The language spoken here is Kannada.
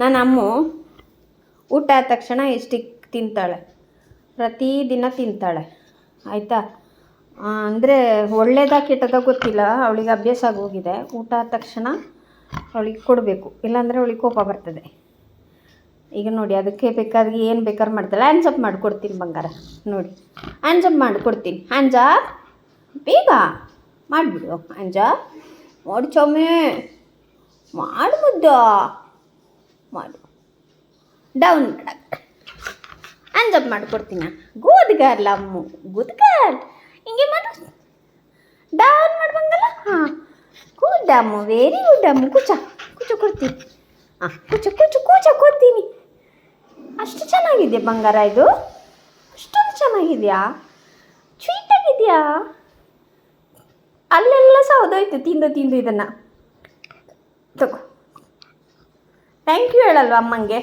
ನನ್ನ ಅಮ್ಮು ಊಟ ಆದ ತಕ್ಷಣ ಇಷ್ಟಿಗೆ ತಿಂತಾಳೆ, ಪ್ರತಿದಿನ ತಿಂತಾಳೆ ಆಯಿತಾ. ಅಂದರೆ ಒಳ್ಳೇದಾ ಕೆಟ್ಟದಾಗ ಗೊತ್ತಿಲ್ಲ, ಅವಳಿಗೆ ಅಭ್ಯಾಸ ಆಗೋಗಿದೆ. ಊಟ ಆದ ತಕ್ಷಣ ಅವಳಿಗೆ ಕೊಡಬೇಕು, ಇಲ್ಲಾಂದರೆ ಅವಳಿಗೆ ಕೋಪ ಬರ್ತದೆ. ಈಗ ನೋಡಿ ಅದಕ್ಕೆ ಬೇಕಾದ್ರೆ ಏನು ಬೇಕಾದ್ರೆ ಮಾಡ್ತಾಳೆ. ಹ್ಯಾಂಡ್ಸಪ್ ಮಾಡಿಕೊಡ್ತೀನಿ ಬಂಗಾರ, ನೋಡಿ ಹ್ಯಾಂಡ್ಸಪ್ ಮಾಡಿಕೊಡ್ತೀನಿ. ಹ್ಯಾಂಡ್ಸಪ್ ಬೇಗ ಮಾಡಿಬಿಡು. ಹ್ಯಾಂಡ್ಸಪ್ ಮಾಡಿ ಚೊಮ್ಮೆ ಮಾಡು ಮುದ್ದ ಮಾಡು. ಡೌನ್ ಮಾಡಕ್ಕೆ ಹ್ಯಾಂಡ್ಸಪ್ ಮಾಡಿಕೊಡ್ತೀನಿ. ಗುಡ್ ಗರ್ಲ್ ಅಮ್ಮು, ಗುಡ್ ಗರ್ಲ್. ಹಿಂಗೆ ಮಾಡು, ಡೌನ್ ಮಾಡ್ಬಂಗಲ್ಲ. ಹಾಂ ಗುಡ್ ಅಮ್ಮು, ವೆರಿ ಗುಡ್ ಅಮ್ಮು. ಕುಚ ಕುಚ ಕೊಡ್ತೀನಿ. ಹಾಂ ಕುಚ ಕುಚ ಕುಚ ಕೊಡ್ತೀನಿ. ಅಷ್ಟು ಚೆನ್ನಾಗಿದೆ ಬಂಗಾರ, ಇದು ಅಷ್ಟೊಂದು ಚೆನ್ನಾಗಿದೆಯಾ, ಸ್ವೀಟಾಗಿದೆಯಾ. ಅಲ್ಲೆಲ್ಲ ಸೌದೋಯ್ತು ತಿಂದು ತಿಂದು ಇದನ್ನು. ತಗೋ, ಥ್ಯಾಂಕ್ ಯು ಹೇಳಲ್ವ ಅಮ್ಮಂಗೆ.